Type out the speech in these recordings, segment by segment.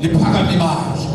liphakame bandla.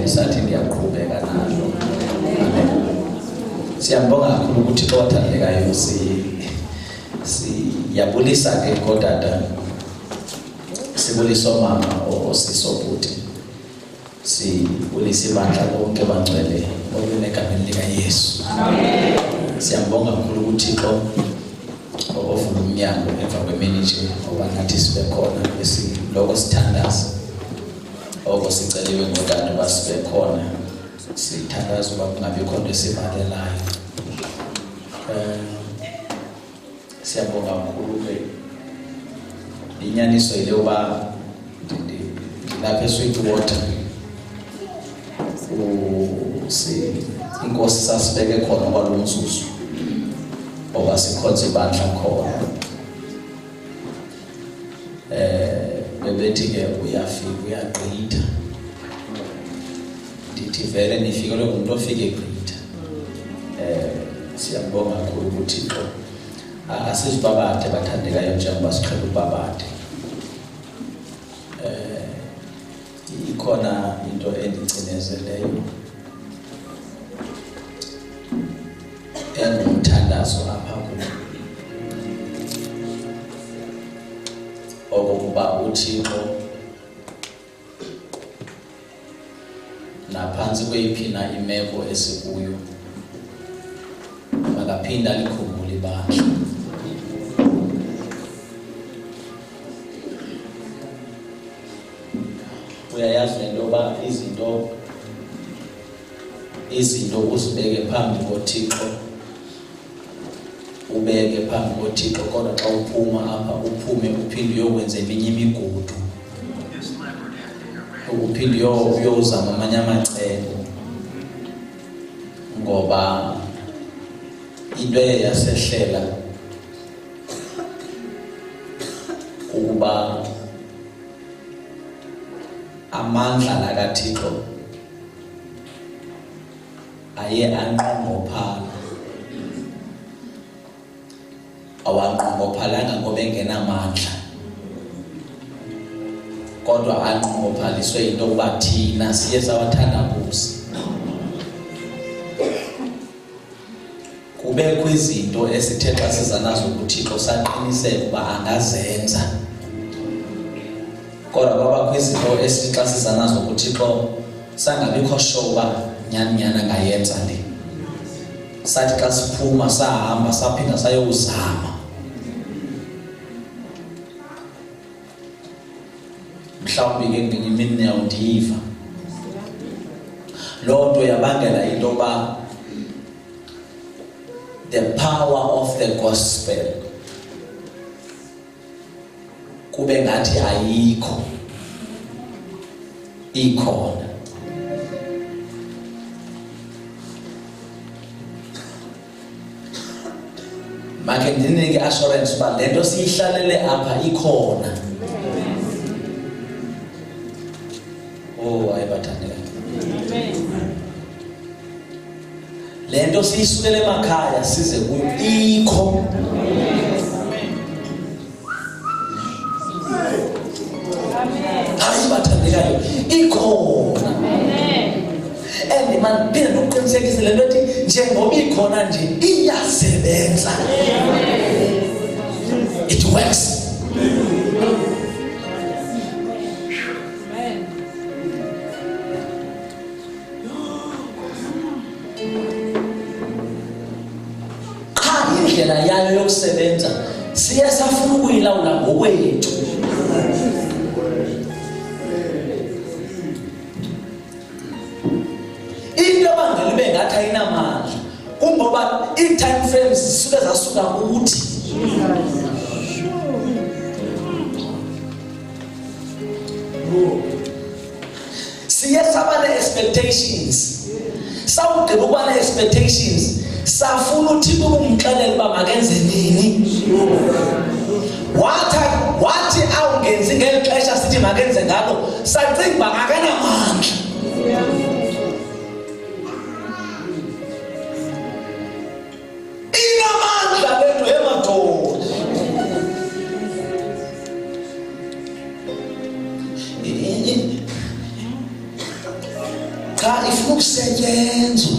Sathi ndiyaqhubeka nalo. Siyambonga kakhulu ukuthi othandekayo siyabulisa ke kodwa sibulisa mama osisobhuti. Sibulisa ibandla lonke bangcwele okunegameni lika Yesu. Amen. Siyambonga kakhulu ukuthi ovula umnyango emva kweminije ngoba nathi sibe khona esiloko sithandaza. Siceliwe ngodade basibe khona sithandaza ukuba kungabi khona esivalelayo. Siyabonga kakhulu ke inyaniso ile uba lapha eSweetwater inkosi sasibeke khona kwalomzuzu oba sikhonze ibandla khona. Bebethi ke uyafika uyaqhitha ndithi vele nifikelwe umuntu ofike eqhitha. Siyabonga kakhulu ukuthi asizibabade bathandekayo njengoba siqhela ubabade. Ikhona into endicinezeleyo engumthandazo apha kulo okokuba uThixo naphansi kweyiphi na imeko esikuyo makaphinda likhumbule ibandla. Uyayazi lento ba izinto uzibeke phambi koThixo, ubeke phambi koThixo kodwa xa uphuma apha uphume uphinde uyokwenza eminye imigudu, uphinde uyozama amanye amacebo ngoba into yasehlela ukuba amandla lakaThixo aye anqongophala. Awanqongophalanga ngoba engenamandla kodwa anqongophaliswe into yokuba thina siye sawathandabuza. Kubekho izinto esithe xa siza nazo kuThixo saqiniseka uba angazenza kodwa kwaba kwizinto esixasisa nazo uThixo sangabikho shoba nyani angayenza le. Sathi xa siphuma sahamba saphinda sayozama. Mhlawumbi ke ngenye imini niyawudiva. Loo nto yabangela into yoba the power of the gospel kube ngathi ayikho, ikhona. Make ndinike assurance uba le nto siyihlalele apha ikhona. Oh ayibathandekayo. Le nto siyisukele emakhaya size kuyo ikho. Ayibathandekayo ikhona. And man phela nokuqinisekisa le nto ethi njengoba ikhona nje iyasebenza. It works. Indlela yayo yokusebenza siya safuna ukuyilawula ngokwethu. Into abangeli bengathi ayinamandla kungoba i-time frames zisuke zasuka kuthi. Siya saba ne-expectations. Sawugqiba ukuba ne-expectations safuna uThixo ukumxelela uba makenze nini. Wathi awungenzi ngeli xesha sithi makenze ngalo sacinga uba akanamandla. Inamandla le nto emadoda. Cha ifuna ukusetyenzwa.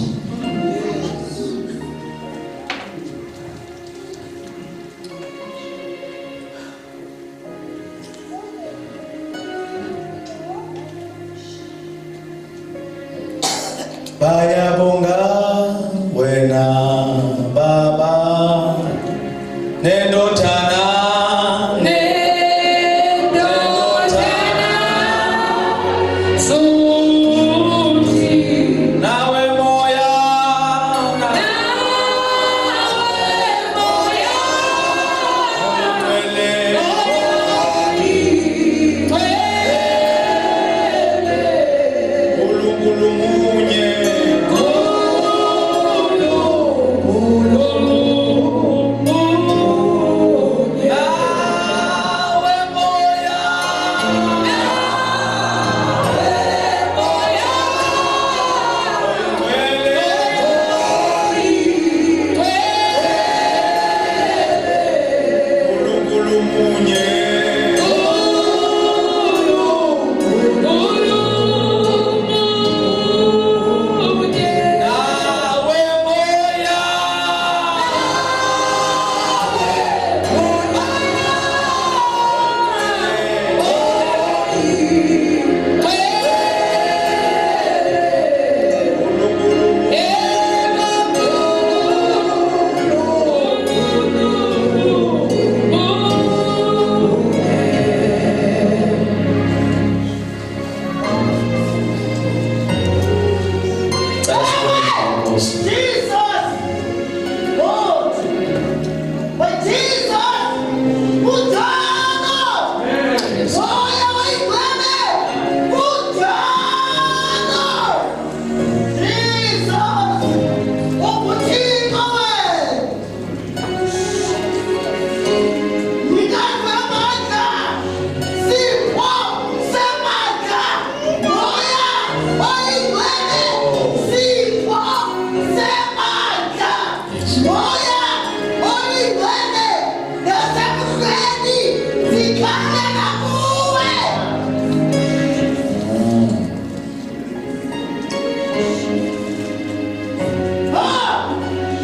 Bayabonga wena Baba nendodana nawe moya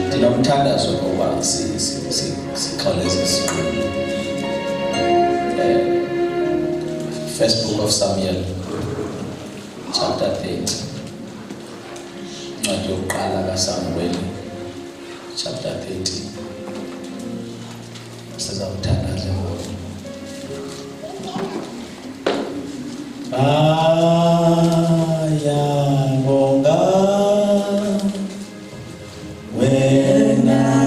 Ndinomthandazo ngoba sikhawuleze siqhube. First book of Samuel, chapter 30. Ncwadi yokuqala kaSamuel, chapter 30. Sizawuthanda nje ngoba ayabonga wena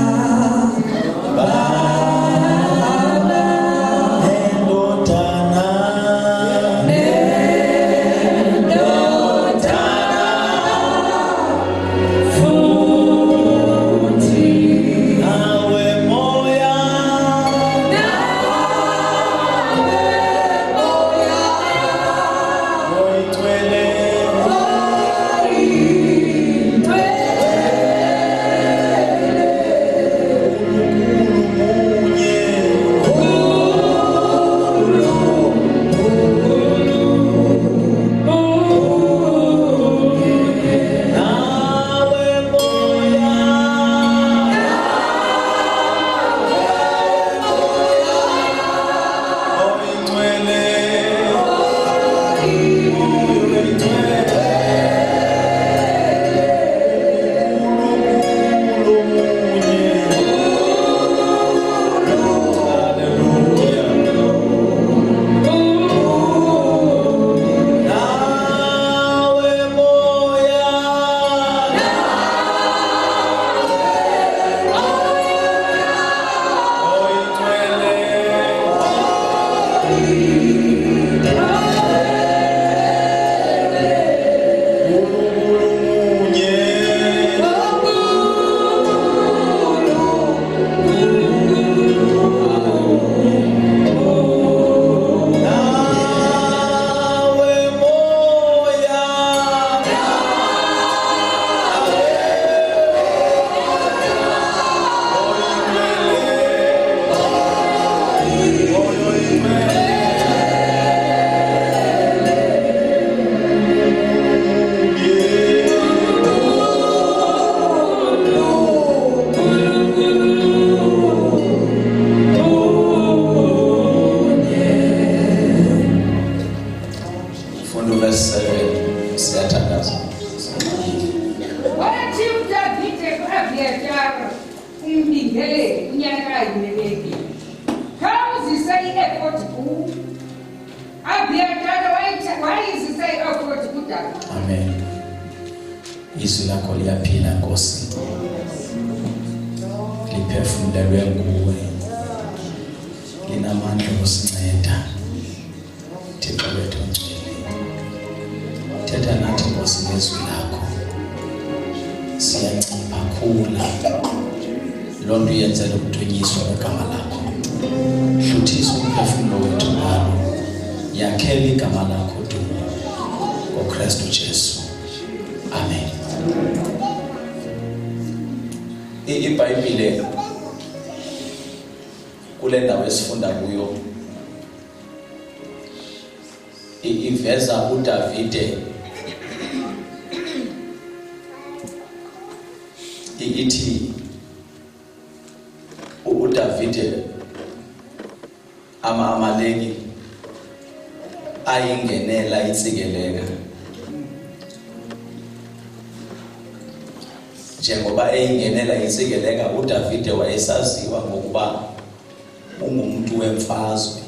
Amen. Izwi lakho liyaphila Nkosi. Liphefumulelwe nguwe. Linamandla okusinceda. Thixo wethu ongcwele. Thetha nathi Nkosi ngezwi lakho. Siyancipha khula. Loo nto yenzela ukudunyiswa kwegama lakho. Hluthisa umphefumulo wethu ngalo. Yakhela igama lakho dumo. ngoKristu Jesu. Amen. iBhayibhile kule ndawo esifunda kuyo iveza uDavide ithi uDavide Amaleki ayingenela insikeleka njengoba eyingenela insikeleka uDavide wayesaziwa ngokuba ungumuntu wemfazwe.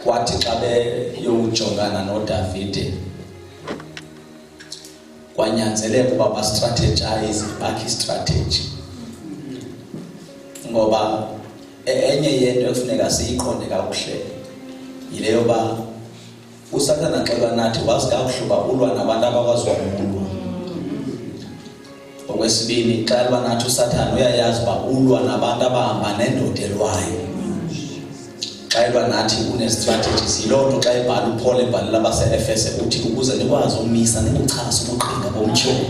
Kwathi xa beyojongana noDavide kwanyanzeleka ukuba ba-strategize bakhi-strategy ngoba enye yento ekufuneka siyiqonde kakuhle yile yoba uSathane xa nathi wazi kakuhle uba ulwa nabantu abakwazi ukulwa. Okwesibini xa elwa nathi uSathane uyayazi uba ulwa nabantu abahamba nendoda elwayo. Xa elwa nathi une-strategies. Yiloo nto xa ebhala uPaul ebhalela abase-Efese uthi ukuze nikwazi umisa nikuchasa ubuqhinga bomtyholi.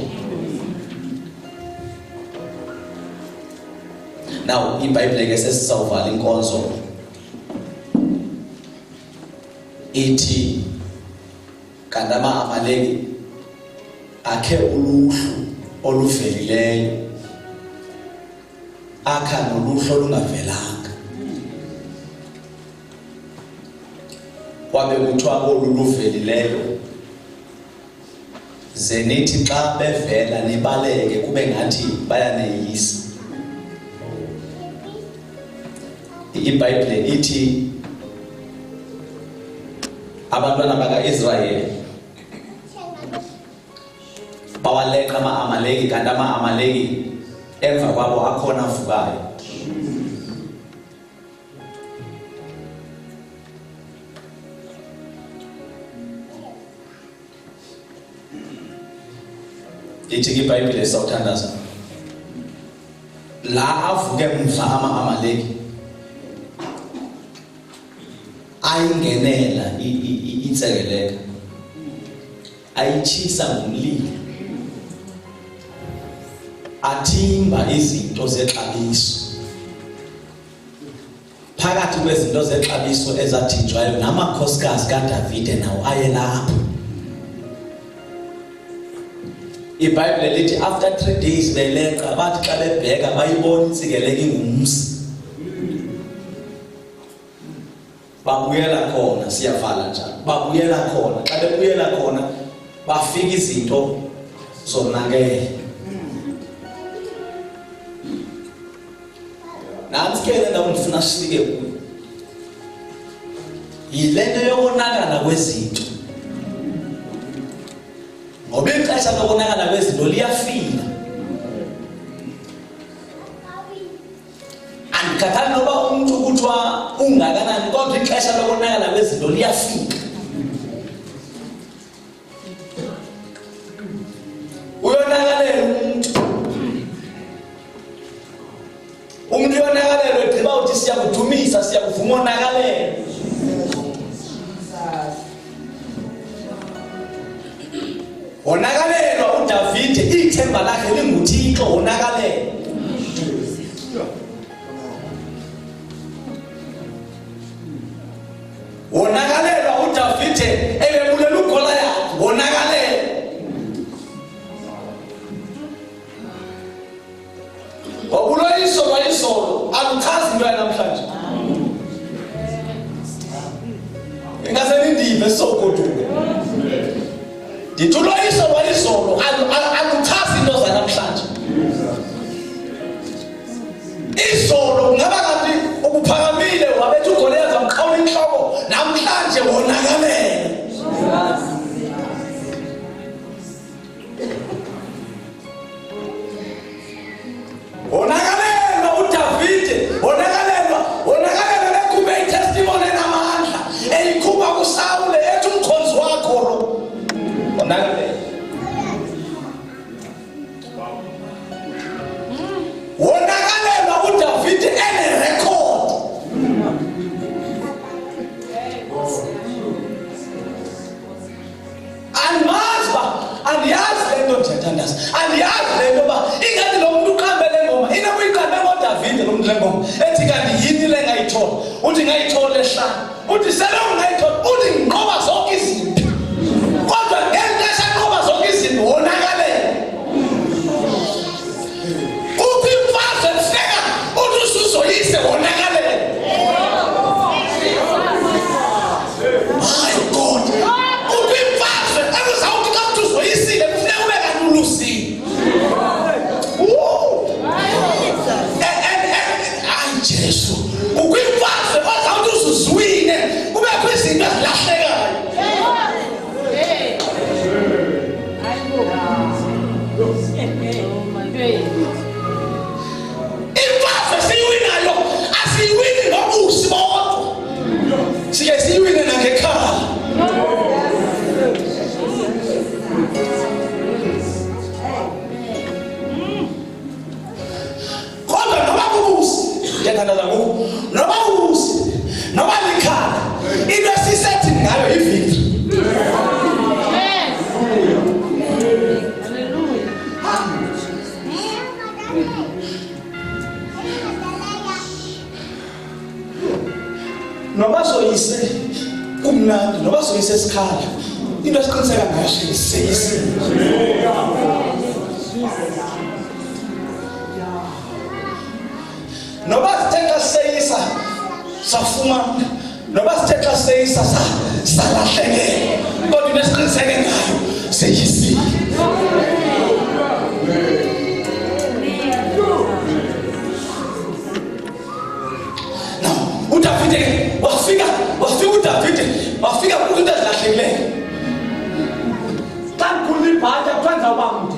Now iBhayibhile ke sesizawuvala inkonzo ithi kanti Amaleki akhe uluhlu oluvelileyo akha noluhlu olungavelanga. kwabe kuthiwa oluluvelileyo zenithi xa bevela nibaleke kube ngathi bayaneyisa. iBhayibhile ithi abantwana baka-Israyeli bawaleqa ama-Amaleki, kanti ama-Amaleki emva kwabo akhona avukayo. Ithi iBhayibhile sawuthandaza la avuke mva ama-Amaleki ayingenela insekeleka, ayichisa ngomlilo, athimba izinto zexabiso. Phakathi kwezinto zexabiso ezathinjwayo namakhosikazi kaDavide nawo aye lapho. iBhayibhile lithi after 3 days beleqa, bathi xa bebheka bayibona insikeleko ingumsi, babuyela khona. Siyavala njalo, babuyela khona. Xa bebuyela khona bafika izinto zonakele. Nansi ke le ndawo ngifuna sifike kuyo, yile nto yokonakala kwezinto. Ngoba ixesha lokonakala kwezinto liyafika. Andikhathali noba umuntu kuthiwa ungakanani, kodwa ixesha lokonakala kwezinto liyafika. Uyonakalela umuntu uyonakalelwa egqiba uthi siyakudumisa, siyakuvuma onakalela. Wonakalelwa uDavide, ithemba lakhe linguThixo, wonakalelwa. Wonakalelwa uDavide ebebulela uGoliath, wonakalelwa. Wabuloyiso lwayizolo aluchazi into yanamhlanje. Ingasenindive sokuduka. Ndithuloyiso lwayizolo aluchazi into zanamhlanje. Izolo kungaba kanti ubuphakamile wabetha uGoliath wamqhawula inhloko, namhlanje wonakalelwa. Wonakalelwa uDavide, wonakalelwa lekhuphe itestimony enamandla, eyikhupha kuSawule ethi umkhonzi wakho lo. Wonakalelwa. Wonakalelwa uDavide ene-record. Andiyazi le nto ndiyathandaza, andiyazi le nto uba ingathi lo muntu uqambe le ngoma inokuyiqambe ngoDavide lo muntu le ngoma ethi kanti yini le ngayithola, uthi ngayithola ehlanu, uthi sele ungayithola, uthi nqoba zonke izinto, kodwa ngexesha nqoba zonke izinto wonakalelwa. Kuphi imfazwe mfeka uthi usuzoyise wonakalelwa. My God, kuphi imfazwe ekuzawuthi xa uthi uzoyisile kufuneka ube kanti ulusile. Hayi Jesu, kukho imfazwe ozawuthi uzuzwine kubekho izinto ezilahlekayo. Imfazwe siyiwinayo asiyiwini ngobusi bodwa, sike siyiwine nangekhaya. Kodwa noba kubusi, ndiyathandaza ngoku, noba kubusi, noba likhaya, into esisethi ngayo i-victory. Noba soyise kumnandi, noba soyise esikhala, into esiqiniseka ngayo siyise. Noba sithe xa siseyisa safumana, noba sithe xa seyisa salahleke kodwa nesiqiniseke ngayo seyisile. Now uDavide wafika uDavide wafika kumuntu ezilahlekileyo. Xa kulibhatha kwenza ubambi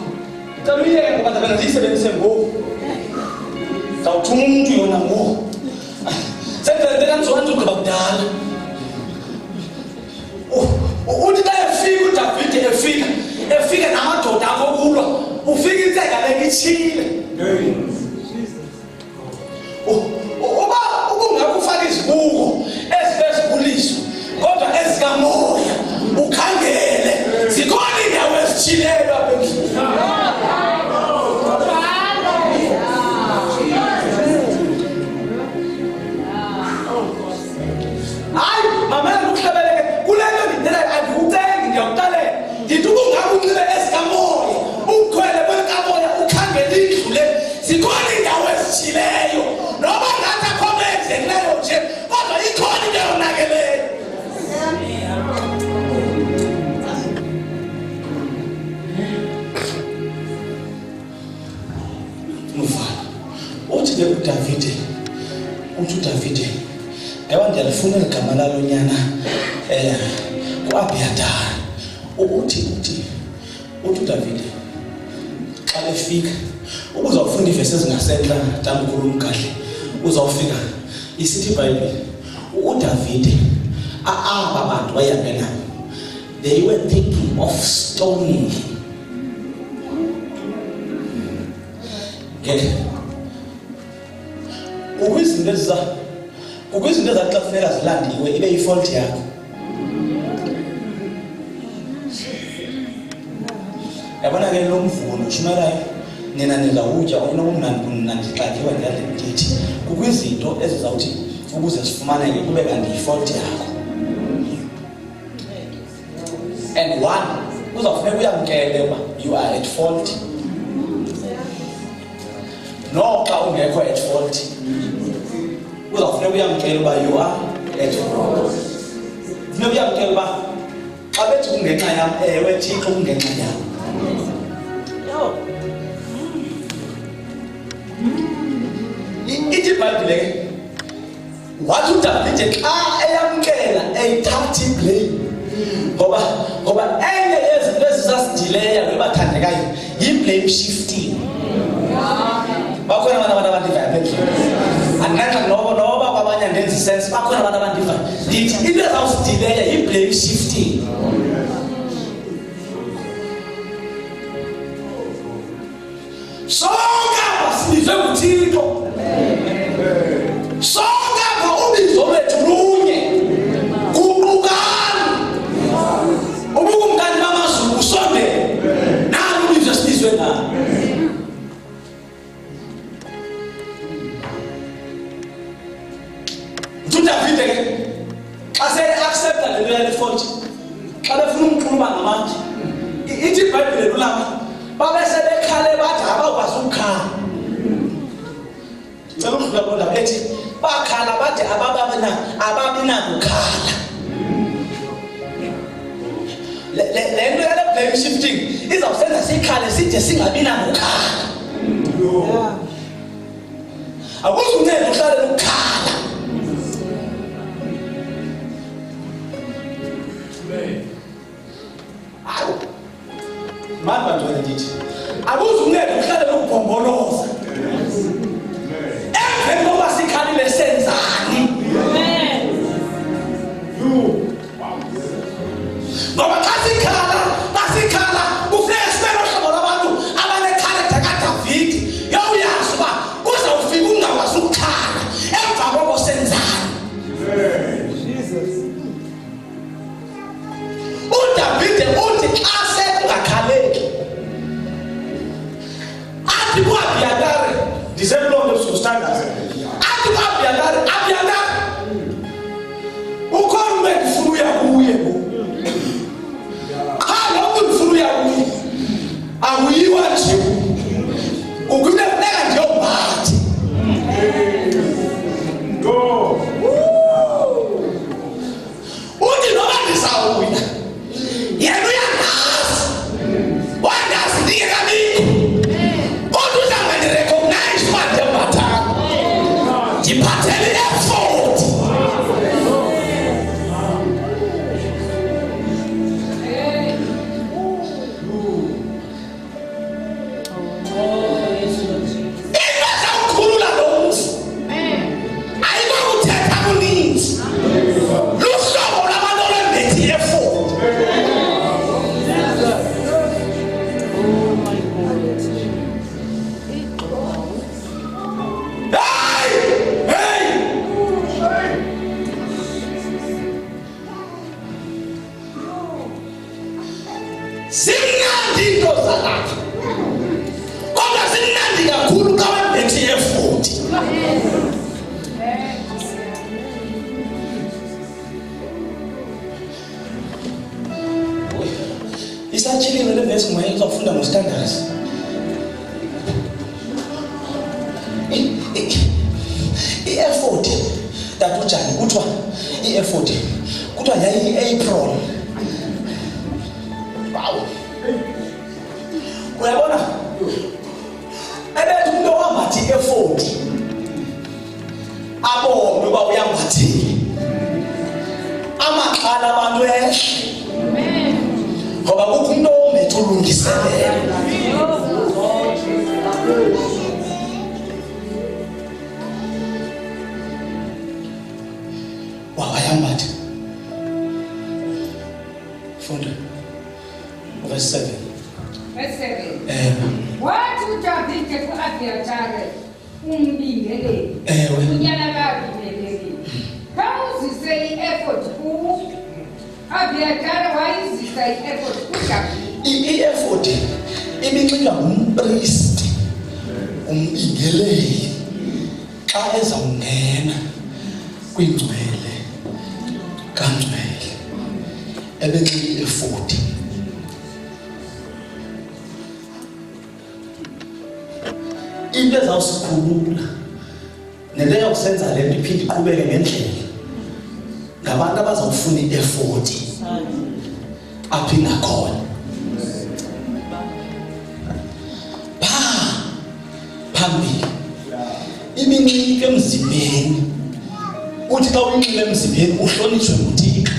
cela uyeke ngoba ndabena ndiyisebenzise ngoku zawuthuma umuntu yona ngoku senze kanzona ugqiba kudala. Uthi xa efika uDavide efika namadoda akho kulwa ufika inseka lekitshile. Uba ubungakufaka izibuko ezibuliso kodwa ezikamoya ukhangele zikhona indawo ezitshileyo apha endlini. Hayi mamela ukuhlebeleke kule nto ndidela andikucengi ndiyakuxelela ndithi ubungakunxibe ezikamoya ukhwele kwekamoya ukhangele indlu le zikhona indawo ezitshileyo noba ngathi akho nto enzekileyo nje kodwa ikhona into yonakeleyo. Uthi ke uDavide yaba ndiyalifuna igama lalo nyana kuAbiyadari. Uthi uDavide xa efika uzawufunda ivesi ezingasentla tamkhulu umgadle uzawufika isithi iBhayibhile uDavide aba bantu bayabe nabo they were thinking of stoning him. Ukwizinto ezathi xa kufuneka zilandiwe ibe yifault yakho. Yabona ke lo mvuno shumelayo nina nizawutya inokumnandi xakiwe ngale ndithi kukwizinto ezizawuthi ukuze sifumaneke kube kanti yifault yakho. And one uzawufuneka uyamkele uba you are at fault. No xa ungekho at fault uzawufuneka uyamkela uba you are at fault. Funeka uyamkela uba xa bethi kungenxa yam ewe Thixo kungenxa yam. Ithi iBhayibhile ke wathi uDavide xa eyamkela eyithathi blame ngoba enye yezinto ezisasidileya bebathandekayo yi-blame shifting. Bakhona abantu abandivayo phezulu andinanxa noba kwabanye andenzi sense bakhona abantu abandivayo ndithi into ezawusidileya yi-blame shifting. Sonke apha sibizwe nguThixo, sonke apha ubizo lwethu lunye kuqukana. Ubukumkani bamazulu usondele nalo ubizo esibizwe ngalo. uDavide ke xa se-accepta le nto yale fault xa befuna umxuluba ngamandla ithi iBhayibhile lulapha babe sebekhale bathi abakwazi ukukhala. Ndicela udlula kuloo ndaba ethi bakhala bathi ababi nakukhala. Le nto yale blame shifting izawusenza sikhale side singabi nakukhala. Akuzunceda uhlale ukukhala. Mani bantu ndithi akuzunceda uhlale ukubhomboloza. Emveni koba sikhalile senzani? Ngoba xa sikhala kufuneka sibe nohlobo lwabantu abanekharektha kaDavide. Yawuyazi uba kuzawufika ungakwazi ukukhala emva koko senzani. uDavide uthi xa sekungakhaleki athi kuAbiyadari uzawuya yena uyangazi wangazi ndingekabikho kodwa uzawube ndirecognize uba ndiyambathanga ndiphathele i-effort. Zimnandi into zalapha kodwa zimnandi kakhulu xa wembethe i-effort. Isatshilile le verse ngoye uzawufunda ngostandards. I-effort tatujani kuthiwa i-effort kuthiwa yayi-April. Wow. Uyabona? Ebethi umuntu owambathi i-effort abone uba uyambathile amaxhala abantu ehle. Ngoba kukho umuntu ombethe ulungiselela. Wawayambatha. Funda. Verse 7. Verse 7. Wathi uDavide ku-Abiyatari umbingeleli unyana kaAbimeleki khawuzise i-effort ku-Abiyatari wayizisa i-effort kuDavide. I-effort ibinxitywa ngumpristi umbingeleli xa ezawungena kwingcwele kangcwele ebenxitywa i-effort. Into ezawusikhulula nento yokusenza le nto iphinde iqhubeke ngendlela ngabantu abazawufuna i-effort apho ingakhona. Phambili iminxibo emzimbeni uthi xa uyinxibe emzimbeni uhlonitshwe nguThixo.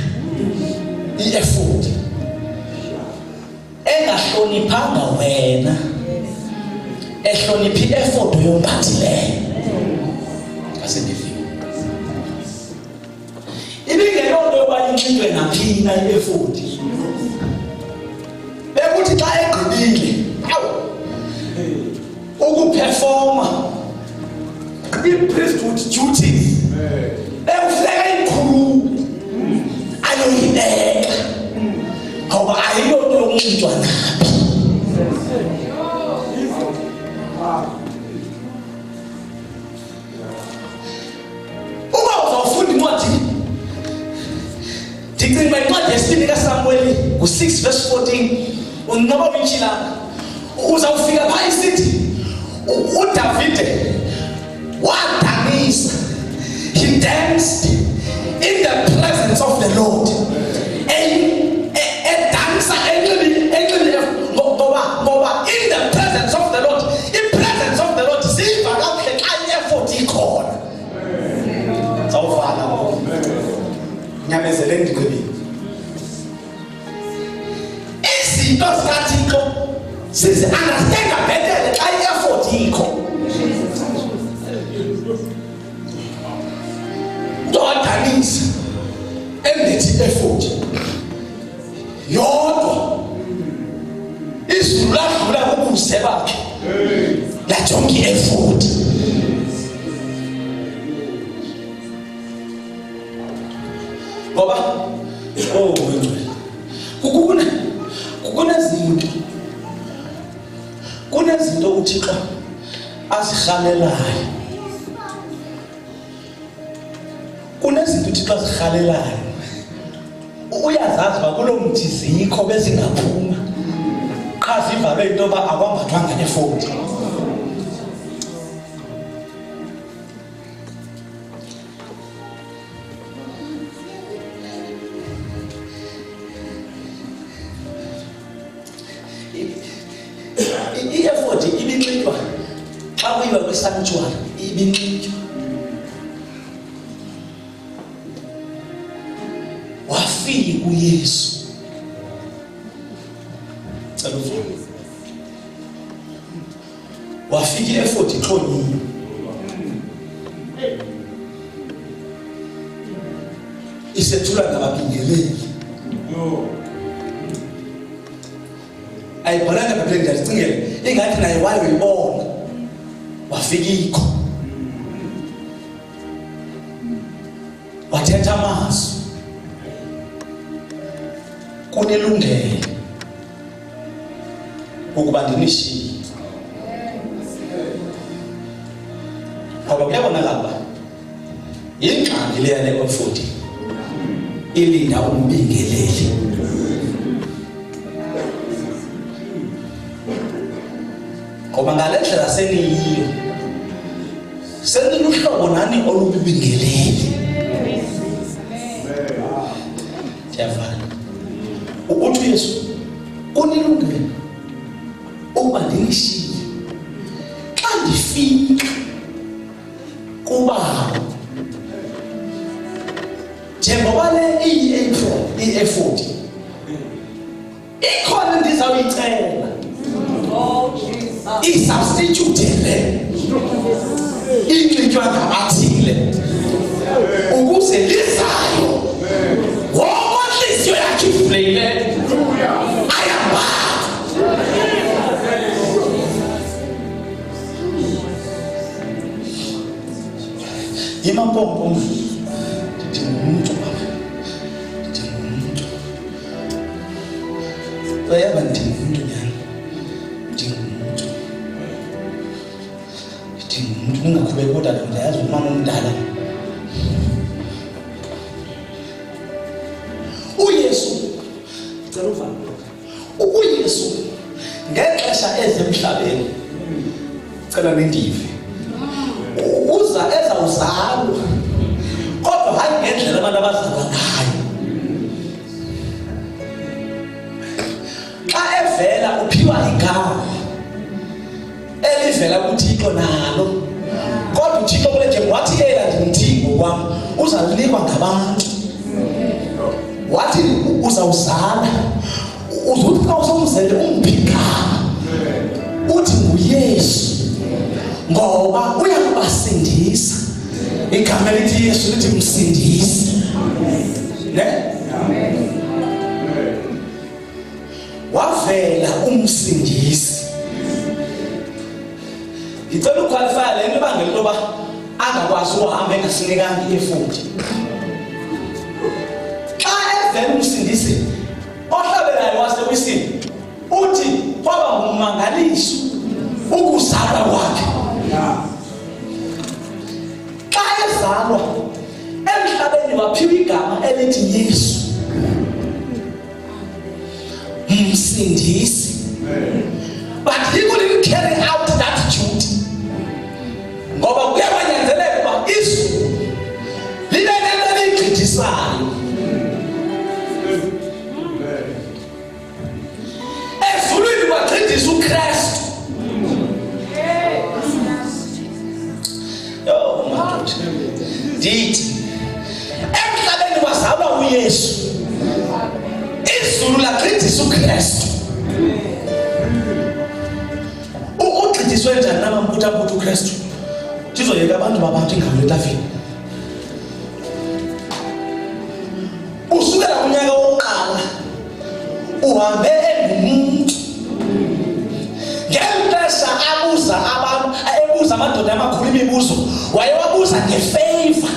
I-effort engahloniphanga wena ehloniphi i-effort yomphathileyo. Asendifiwe ibingeyonto yoba inxitywe naphina i-effort. Bekuthi xa egqibile ukuperforma i-priesthood duties bekufika ikhulu ayoyibeka ngoba ayiyonto yokunxitywa naphi. Uba uzawufunda incwadi ndicinga uba incwadi yesibini kaSamueli ngu-6 verse 14 unqaba uyitshilanga uzawufika phaa isithi uDavide wadanisa. He danced in the presence of the Lord. Edansa ngoba in the presence of the Lord, in presence of the Lord siva kakuhle xa i-effort ikhona. Zawuvala nyamezele ndigqibile. Izinto zikaThixo sizi-understanda bhetele xa i-effort ikho. Udadanisa endithi i-effort yodwa izulu ladlula kubuze bakhe lajonga i-effort. Ngoba kunezinto uThixo azirhalelayo. Kunezinto uThixo azirhalelayo. Uyazazi uba kulo mthi zikho bezingaphuma qha zivalwe into yoba akwambathwanga ne-effort. I-effort ibinxitywa xa kuyiwa kwisanctuary, ibinxitywa. Wafika uYesu. Cela ufike. Wafika i-effort ixhonyiwe. Isethula ngababingeleli. Ayibhalanga eBhayibhelini ndiyacingela ingathi naye wayoyibona. Wafika ikho. Wathetha amazwi. Kunelungelo ukuba ndinishiye. Ngoba kuyabonakala uba ingxaki leya le-effort ilinda umbingeleli. Ngoba ngale ndlela seniyiyo seniluhlobo nani olubingeleli. Tiyafana. Uthi uYesu kunelungelo ukuba ndinishiye xa ndifika kuBaba. Njengoba le i-effort ikhona ndizawuyicela i-substitute le inxitywa ngabathile ukuze lizayo ngokwahliziyo yakhe ifulekile ayabhala. Imampompo ndingumuntu bayaba ndingumuntu nyana ndingumuntu ningakhubeki kodwa ndiyazi umama omdala. uYesu cela uvale. uYesu ngexesha ezemhlabeni cela nindive ezawuzalwa kodwa hayi ngendlela abantu abazalwa ngayo. Xa evela uphiwa igama elivela kuThixo nalo, kodwa uThixo kulethe wathi ela ndimthini ngokwam uzalinikwa ngabantu. Wathi uzawuzala uzuthi xa usomzele umphi igama uthi nguYesu ngoba uyakubasindisa. Igama elithi Yesu lithi msindisi. Ne? Wavela umsindisi. Ngicela uqualify le nto ibangela intoba angakwazi ukuhamba engasinikanga i-effort. Xa evela umsindisi ohlabelayo wasewisini uthi kwaba ngumangaliso ukuzalwa kwakhe. Xa ezalwa emhlabeni waphiwa igama elithi Yesu msindisi. But he couldn't carry out that duty. Ngoba kuyabanyanzeleka uba izulu libe nento eliyigqithisayo. Ezulwini kwagqithisa uKristu. Ndithi emhlabeni kwazalwa uYesu, izulu lagqithisa uKristu. Ugqithiswe njani namamputhamputa uKristu? Ndizoyeka abantu babantu ingalo etafini. Usukela kunyaka wokuqala uhambe engumuntu. Ngempesa abuza abantu, ebuza amadoda amakhulu imibuzo, wayewabuza ngefavor.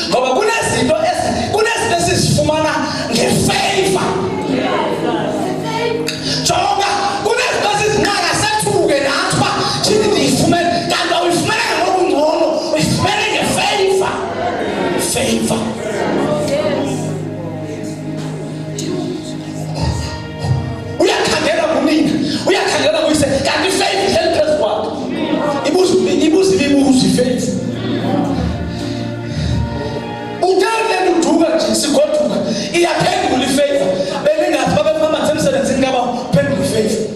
Ngoba kunezinto esizifumana ngefavor. Jonga kunezinto ezizinqaka sethuke nathi uba thini ndiyifumene, kanti awuyifumene ngokungcono, uyifumene ngefavor. Favor. Uyakhangela kunina, uyakhangela kuyise, kanti ifavor ihleli phezu kwakho. Ibuza ifavor. Utele uduka nje sigoduka iyaphendula ifavor. Beningathi babemama emsebenzini ngaba phendula ifavor.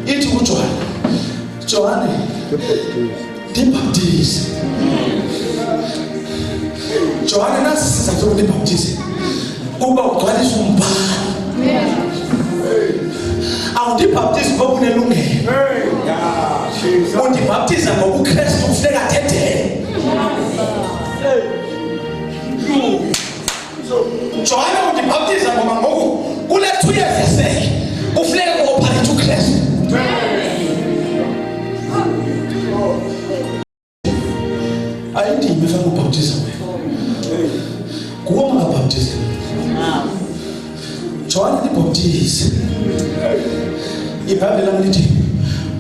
ithi uJohane, Johane, ndibhaptize. Johane nasisiza ukuthi ndibhaptize kuba ugcwalisa umbhalo. Awundibhaptize ngoba unelungelo. Undibhaptiza ngoba uKristu ufika thethele. Johane undibhaptiza ngoba ngoku kule 2 years yeseke ufika ukopharetha uKristu. Ayindimi efana ukubhaptiza wena. Kuwo ungabhaptiza. Johane ndibhaptize. iBhayibheli lithi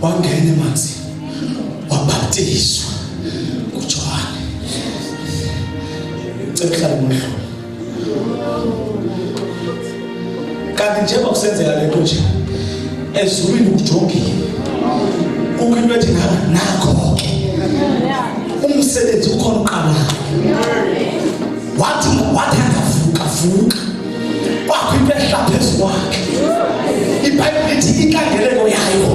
wangena emanzini wabhaptizwa nguJohane. Cekuhlala emhlweni. Kanti njengoba kusenzeka lento nje ezulwini ukujongile kukho into ethi nakho ke umsebenzi ukhona uqala wathi akavuka kwakho into ehla phezu kwakhe. iBhayibheli lithi inkangeleko yayo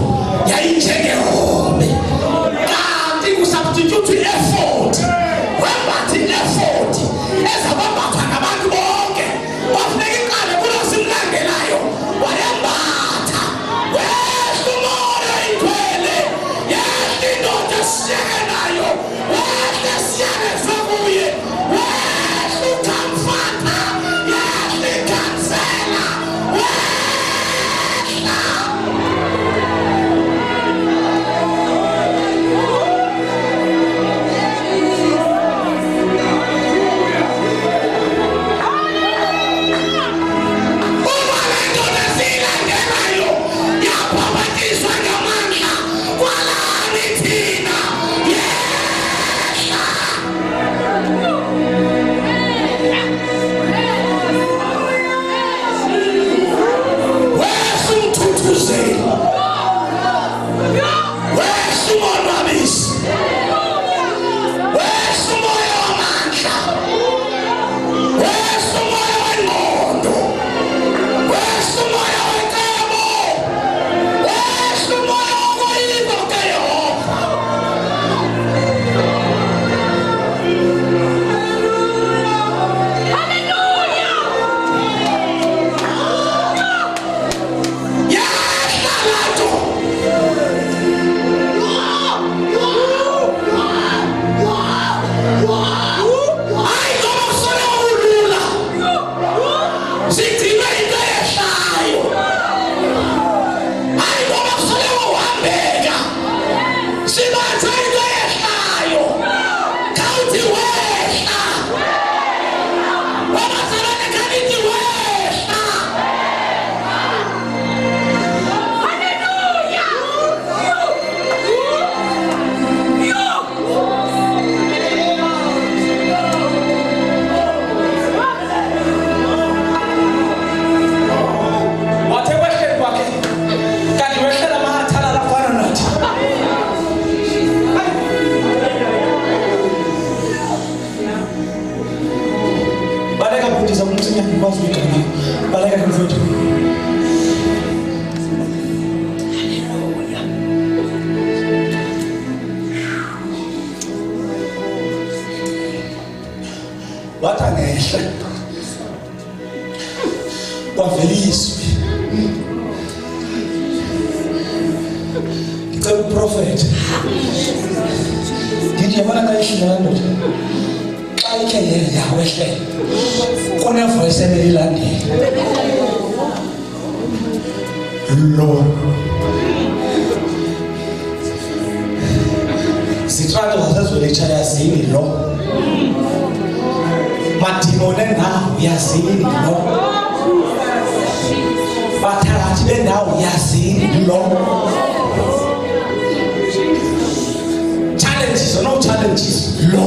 yayinjengehobe kanti kusubstitute i-effort wembathi i-effort ezabambathwa ngabantu bonke wafuneka iqale kulo simlandelayo wayembatha wehla umoya igcwele yehla indoda esiyekelayo wehla esiyekeza kuye wehla utamfata yehla ikhansela wehla. Watangehla kwaveliswe ngicela uprofeti ngithi yabona kayishindana ndoda xa ikhe yawehlela kunevoice ebelilandela lo zitrato zasezwelitsha yazini lo madimoni endawo yazini lo bathakathi bendawo yazini lo challenges or no challenges lo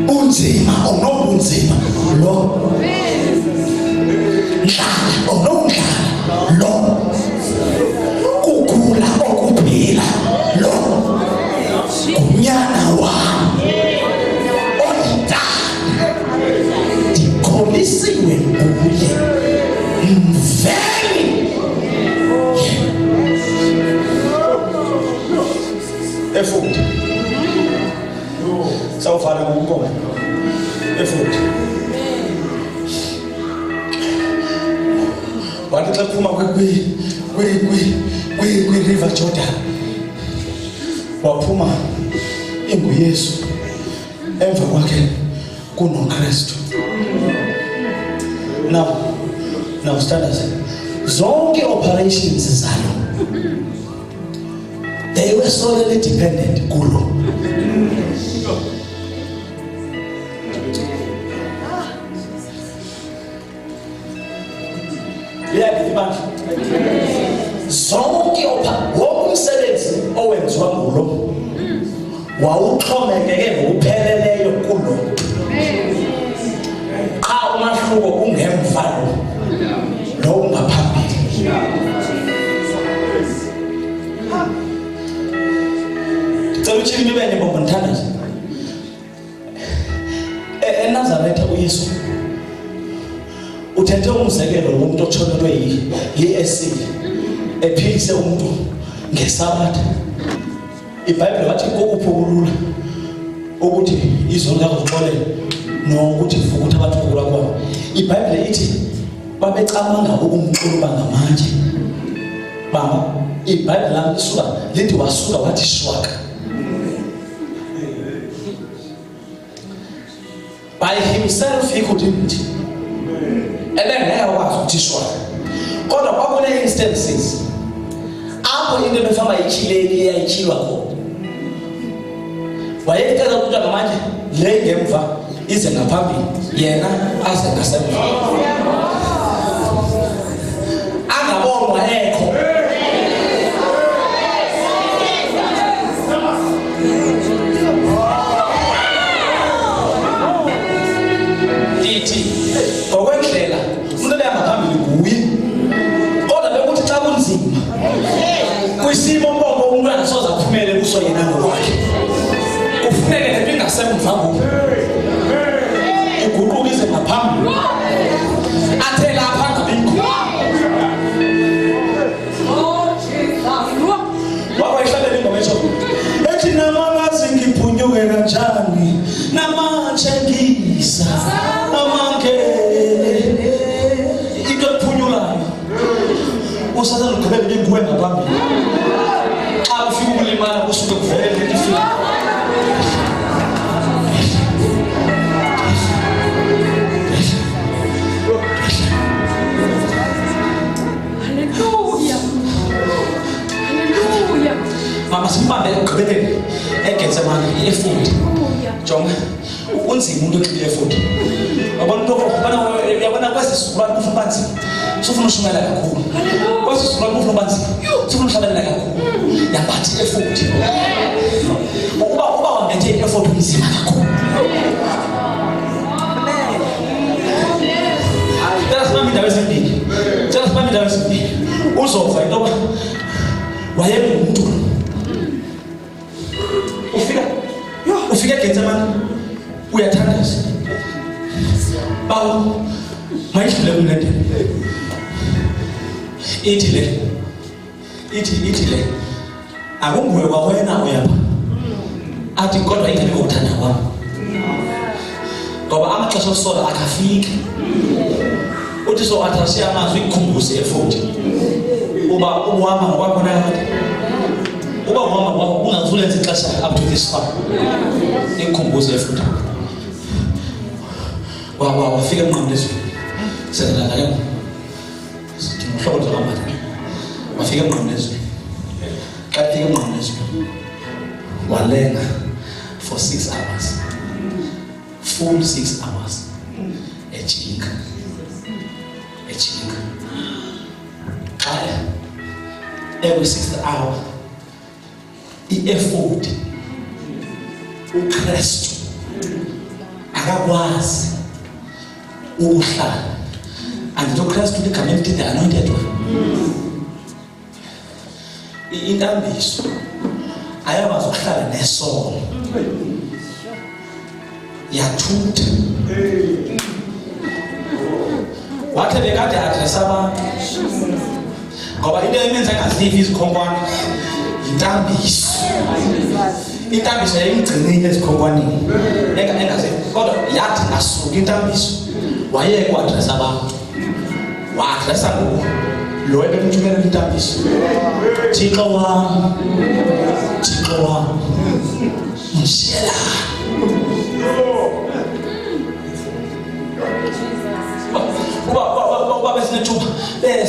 unzima or no unzima lo ndlala or no ndlala lo kugula okuphila lo kunyana wami ndikholisiwe nguye mveli River Jordan waphuma inguYesu emva kwakhe kunoKristu. Now standards zonke operations zalo they were solely dependent kulo. Zonke umsebenzi owenziwa ngulo wawuxhomekeke ngokupheleleyo kulo. Xa umahluko ungemva lo ungaphambili. Cela uthini nibene bombo nthandaza. eNazaretha uYesu uthethe umzekelo womuntu otshonelwe yi-acid ephilise umuntu ngeSabatha. iBhayibheli wathi kokuphi okulula ukuthi izono zakho zixolele nokuthi vuka ukuthi abantu ukula kwabo. iBhayibheli ithi babecabanga ukumxuluba ngamanje. Bamba iBhayibheli lami lisuka lithi wasuka wathi shwaka. By himself he couldn't. Ebengekwazi ukuthi shwaka. Kodwa kwakune instances apho into ebefamba ichileli eyayitshilwa khona. Wayecela ukuthi ngamanje le ngemva ize ngaphambili yena aze ngasemva. Angabonwa ekho. Dithi ngokwendlela umuntu leyangaphambili kuye. Kodwa bekuthi xa kunzima kwisimo bonke umuntu angasoza aphumele kuso yena ngokwakhe. Kufuneke lento ingasemva kubo. Iguquke ize ngaphambili. Athe lapha ngabikho. Wakwayihlalele ingoma esho ethi namanga ngiphunyuke kanjani namanje ngisa amangele into ephunyulayo usaza lugqibele nguwe ngaphambili. Xa ufika ukulimala kusuke kuvele lento ifika. Mama simbambe ekugqibeleni eGetsemane efuthi. Jonga unzima umuntu oxile efuthi. Yabona into yabona kwasisikulwana kufuneka banzima. Sufuna ushumela kakhulu. Kwasisikulwana kufuneka banzima. Sufuna uhlabelela kakhulu. Yabathi efuthi. Uba wambethe efuthi umzima kakhulu. Tell us indawo ezimbili. Tell us indawo ezimbili. Uzova into ba wayengumuntu. Ufika eGetsemane uyathandaza. Bawo mayidlule kumlende. Ithi le akunguwe kwawena uyapha. Athi kodwa ingene ngokuthanda kwami. Ngoba amaxesha osola akafiki. Uthi so athasiya amazwi ikhumbuze efuthi. Uba uhamba ngokwakho nayo. Uba uhamba ngokwakho ungazulenza ixesha up to this far. Ikhumbuze efuthi. Wafika emnqamlezweni. Senzela ngale. Sithi umhlobo zohamba. Wafika emnqamlezweni. Xa fika emnqamlezweni. Walenga for 6 hours. Full 6 hours. Ejinga. Every 6th hour, i-effort uKristu akakwazi ukuhlala. And uKristu ligama elithi the anointed one. Intambiso ayakwazi ukuhlala nesono. Yathutha. Wakhe bekade adresa abantu. Ngoba into emenza ngazivi izikhonkwane intambiso. Intambiso yayimgcinile ezikhonkwaneni. Engaze kodwa yathi asuka intambiso. Wayeke adresa abantu. Wadresa ngoku lo ebemthumela intambiso. Thixo wami, Thixo wami, ngishela. Uba besinethuba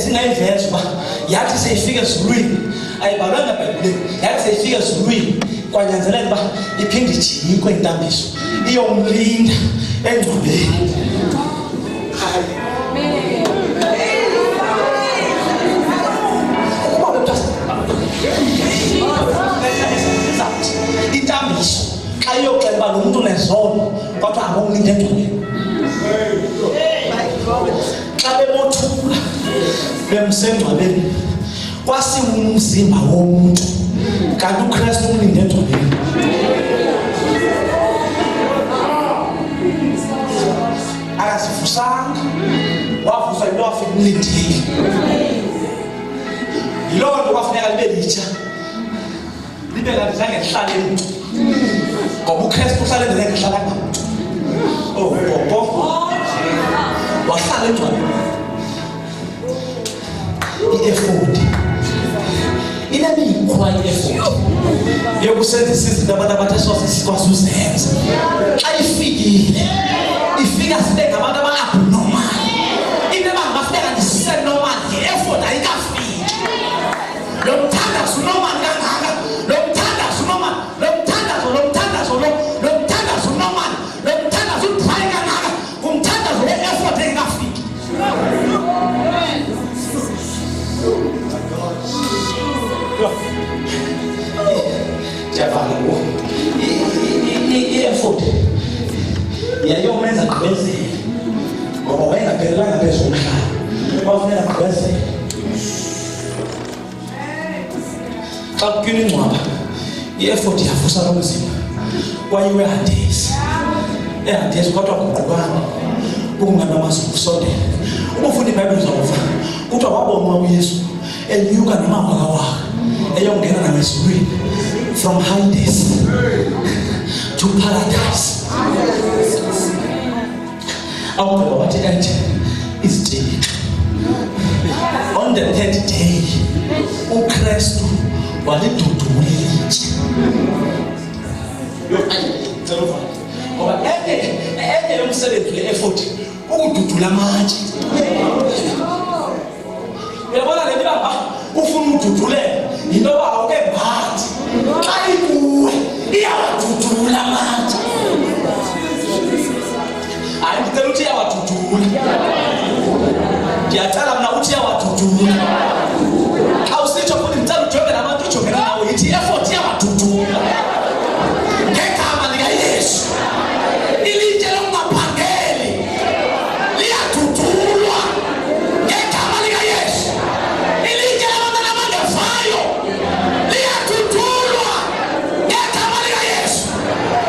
singayiveza uba yathi seyifika ezulwini, ayibalwanga eBhayibhelini, yathi seyifika ezulwini kwanyanzeleka uba iphinde ijikwe intambiso iyomlinda engcwabeni. Intambiso xa iyoxela uba lo muntu unezono kodwa angomlinda engcwabeni. Xa bemothula bemsengcwabeni kwasiwumzimba womuntu kanti uKristu umlinde engcwabeni. Akasifusanga, wavuswa yilo wafika umlindile. Yiloo nto kwafuneka libe litsha, libe kanti zange lihlale mntu, ngoba uKristu uhlale ngeke ngihlala ngamntu. Wahlala engcwabeni. I-effort inemikhwa i-effort yokusebenzisa izinto abantu abathi sikwazi uzenza. Xa ifikile ifika sibe ngabantu aba-abnormal, into ebangafika ndise-normal nge-effort ayikafiki. Lo mthandazo normal kangaka, lo mthandazo normal, lo mthandazo normal, lo mthandazo udry kangaka, ngumthandazo we-effort engekafiki. Jabali wo i-effort yayomenza gqibezela ngoba wayengaphelelanga phezu komhlaba, wafuneka gqibezela. Xa kutyhila ingcwaba i-effort yavusa lo mzimba kwayiwe ehadesi kodwa kuqukana ukunganamazulu kusondela. Ubufunda iBhayibhile uzawuva kuthiwa wabonwa uYesu enyuka nomawaka wakhe eyongena nawe ezulwini, from Hades to paradise. Awugqiba wathi ethi izithixo. On the third day uKristu walidudula ilitye. Ngoba enye yomsebenzi le-effort ukududula amatye. Uyabona le nto ufuna ududulele yinto yoba awuke ngathi xa ikuwe iyawadudula amatye. Hayi ndicela uthi iyawadudula, ndiyacela mna uthi iyawadudula. Xa usitsho futhi ndicela ujongele abantu ujongele nawo yithi i-effort iyawadudula ngegama likaYesu. Ilitye lokungaphangeli liyadudulwa ngegama likaYesu. Ilitye labantwana abangevayo liyadudulwa ngegama likaYesu.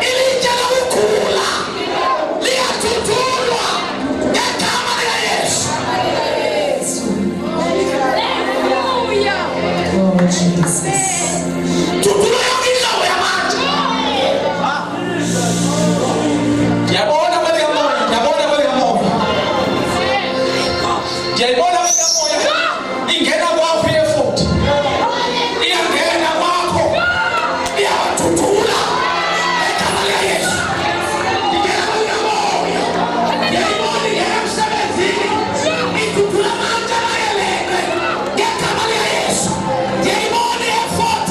Ilitye lokugula liyadudulwa ngegama likaYesu. Dudula yonke indawo yamatye. Ndiyabona kweli kamoya, ndiyabona kweli kamoya, ndiyayibona kweli kamoya. Ingena kwakho i-effort, iyangena kwakho, iyawadudula ngegama likaYesu. Ingena kweli kamoya, ndiyayibona ingena emsebenzini, idudula amatye amayelele ngegama likaYesu. Ndiyayibona i-effort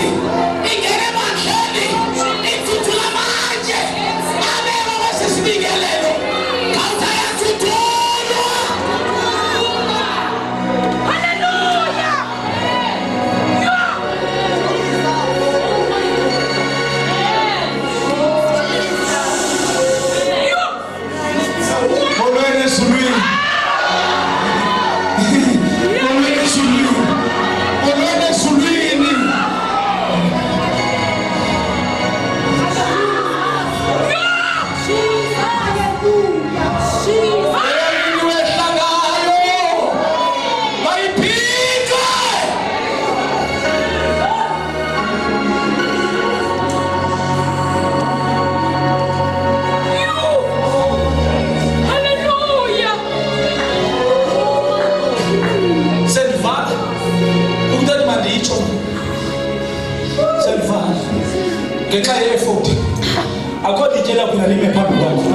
ngitsho selifana ngenxa ye-effort akho litshela kuna lime phambi kwakho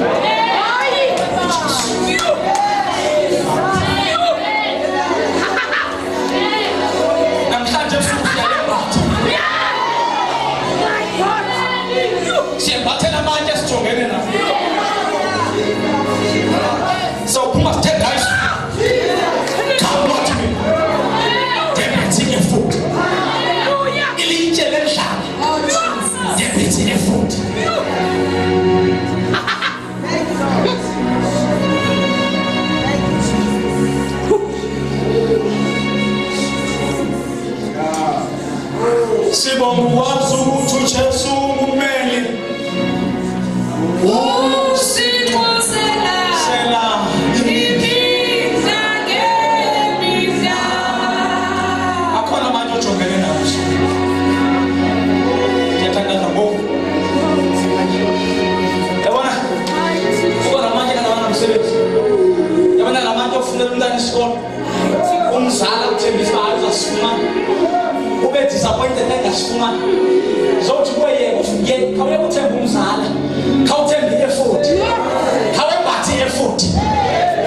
namhlanje futhi siyembathela amanye sijongene nawo so phuma sithe guys come watch me debenzile futhi ilitshe lendlala debenzile futhi sibonga ukwazi ukuthi uJesu umeli umzala uthembisa uzasifumana ube disappointed engasifumana zokuthi kuye ufike khawuye uthemba umzala khawuthemba i-effort khawembathi i-effort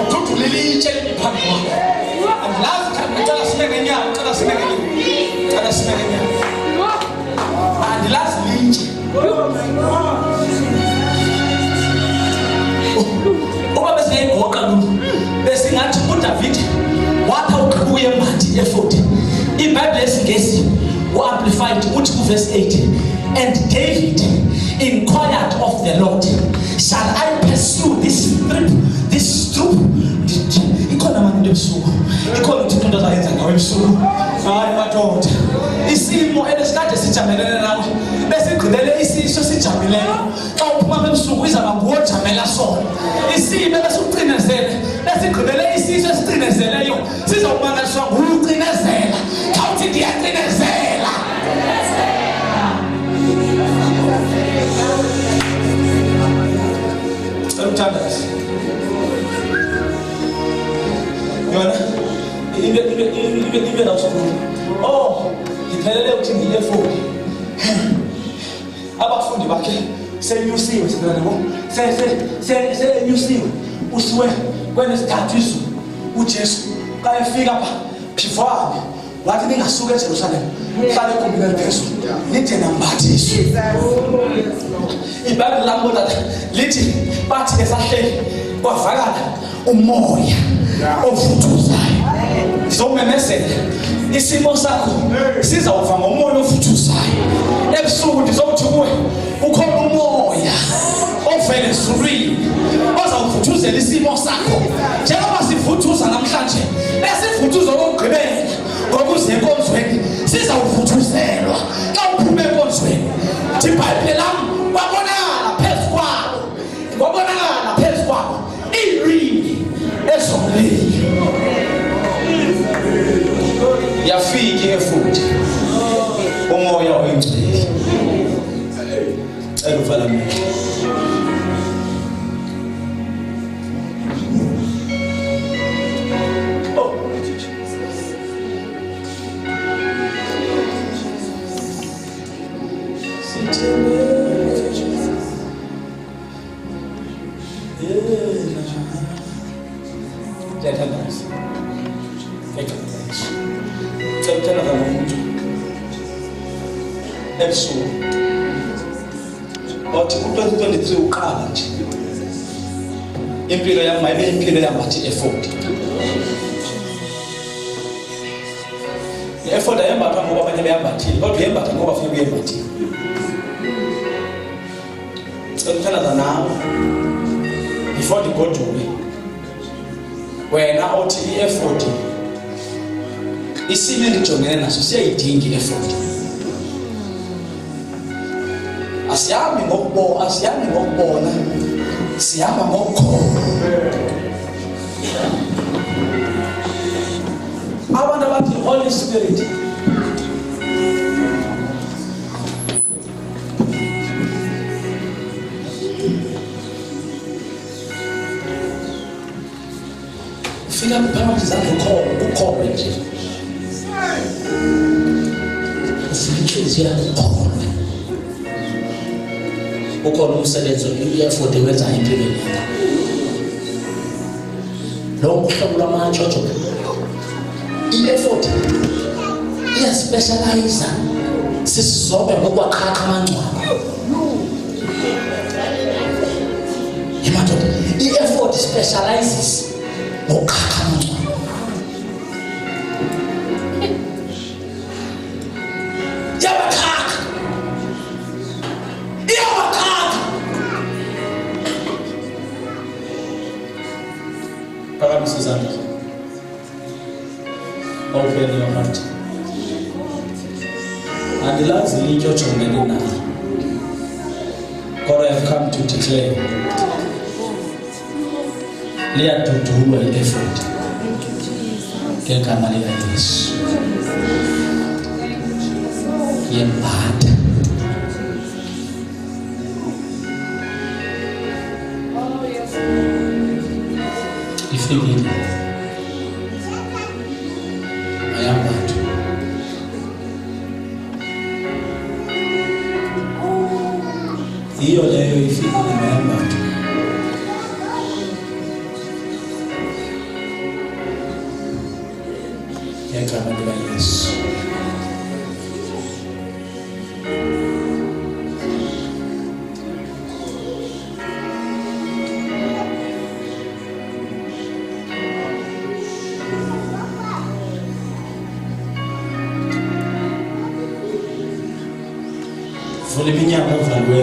uthuthu lilitshe phambi kwakho andilazi ngicela sime ngenyawo ngicela sime ngenyawo andilazi litshe uba besingayigoqa lulu besingathi uDavid wathi uqhubuye mbathi effort iBhayibheli esingesi u-amplified uthi kuverse 8 and David inquired of the Lord, shall I pursue this troop? Ikhona manje ebusuku ikhona into into azayenza ngawe ebusuku hayi madoda isimo ebesikade sijamelene nawe besigqibele isiso sijamileyo xa uphuma ebusuku izaba ngojamela sona isimo besucinezele besigqibele isiso esicinezeleyo sizawumangaliswa ngucinezela xa uthi ndiyacinezela umthandazi yona ibe nawusokhulu ngiphelele ukuthi ngiye-effort abafundi bakhe senyusiwe senyusiwe usiwe kwenesithathu izulu uJesu ka efika pha phifane wathi ningasuka eJerusalema hlale egumbini eliphezulu nide nambathiswe iBhayibheli lakho tata lithi bathi esahleli kwavakala umoya ovuthuzayo ngizomemezela isimo sakho sizawuva ngomoya ovuthuzayo ebusuku ndizokuthi kuwe ukhona umoya ovela ezulwini ozawuvuthuzela isimo sakho njengoba sivuthuza namhlanje besivuthuza okugqibela ngokuze enkonzweni sizawuvuthuzelwa xa uphume enkonzweni iBhayibheli lami wabonakala phezu kwabo ilwimi ezomlilo yafika efuthi umoya oyingcwele cela uvala amehlo ebusuku othi ku-2023 uqala nje impilo yami mayibe impilo yambathi effort i-effort ayembathwa ngoba abanye beyambathile kodwa uyembatha ngoba funa uyembathile sekuthandaza nawe before ndigoduke wena othi i-effort isimo engijongene naso siyayidinga i-effort asiyami ngokubona siyama ngokukholwa abantu abathi Holy Spirit fika phakathi zakho ukholwe nje inhliziyo khona ukhona umsebenzi i-effort wenza empilweni yakho. Lo mhlobo lwamatshotsho i-effort iyaspecialize sisizobe ngokwaqhaqha amangcwaba. Imadoda i-effort specializes ngokuqhaqha amangcwaba. Open your heart. And lastly, church of Medina, God, I have come to declare, Leah to do an effort. Kekamalia Yesu. Yembata. If you need it. Hiyo leo ifike neema tu. Kama Yesu. Vule minyango valwe.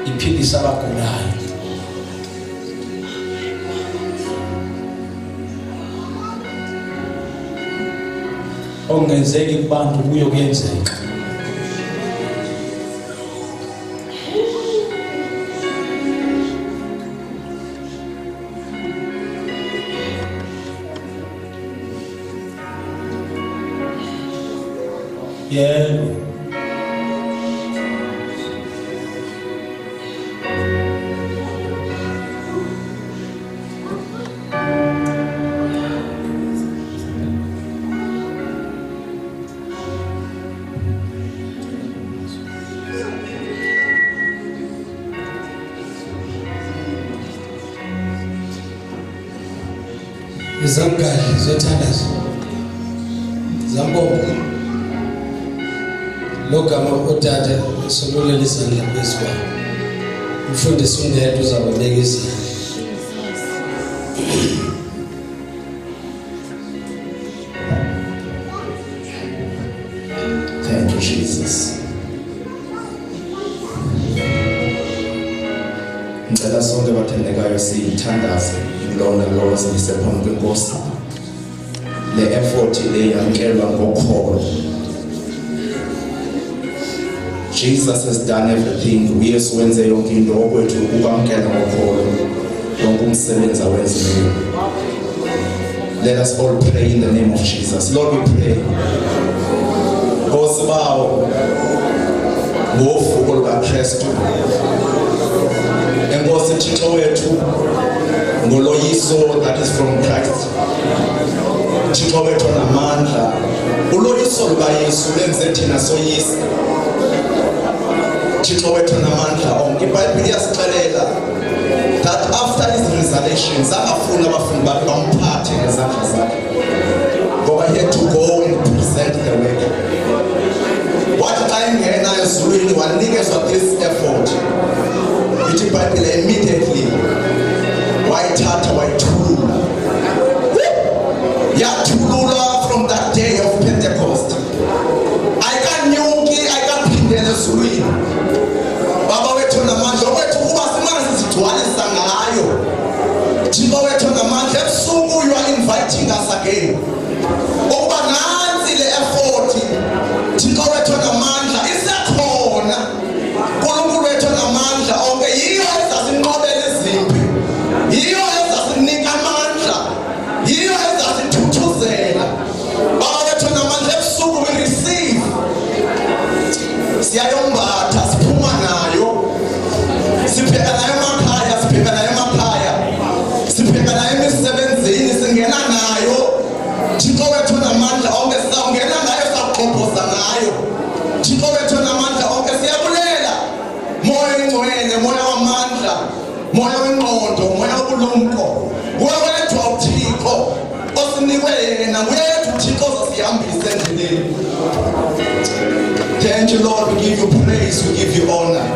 Iphilisa abagulayo. Ongenzeki kubantu kuyo kuyenzeka. Yeah. Izangani zothandaza zambonga logama utata solulela izandla phezu kwayo umfundisi uNdedwa uzababeka izandla. Thank you, Jesus. Ngicela sonke bathandekayo sithandaze lona lo sisephambi kwenkosi. Le effort le yamkelwa ngokholo. Jesus has done everything. Uyesu wenze yonke into okwethu ukwamkela ngokholo. Wonke umsebenzi awenzileyo. Let us all pray in the name of Jesus. Lord, we pray. Nkosi bawo ngovuko lukaKristu. Enkosi Thixo wethu ngoloyiso that is from Christ. Thixo wethu namandla. Uloyiso lukaYesu lenze thina soyisa. Thixo wethu namandla onke. iBhayibheli iyasixelela that after his resurrection zangafuna abafundi bakhe bamphathe ngezandla zakhe. Ngoba he had to go and present the work. Wathi xa ingena ezulwini wanikezwa this effort. Ithi iBhayibheli immediately wayithatha wayithulula. Yathulula from that day of Pentecost. Ayikanyuki ayikaphindele ezulwini. Baba wethu namandla wethu kuba simane sizigcwalisa ngayo. Thixo wethu namandla ebusuku you are inviting us again. Ukuba nansi le effort. Thixo wethu namandla isekhona. uNkulunkulu wethu namandla onke yiyo ezasinqobela izimpi. Yiyo ezasinika amandla. Yiyo ezasithuthuzela. Baba wethu namandla ebusuku we receive. Siyayombatha siphuma nayo. Sipheka nayo emakhaya, sipheka nayo emakhaya. Sipheka nayo emisebenzini. moya wengqondo, moya wobulumko, wewedwa uThixo osinikwe yena, wethu uThixo ozosihambisa endleleni. Thank you, Lord. We give you praise, we give you honor.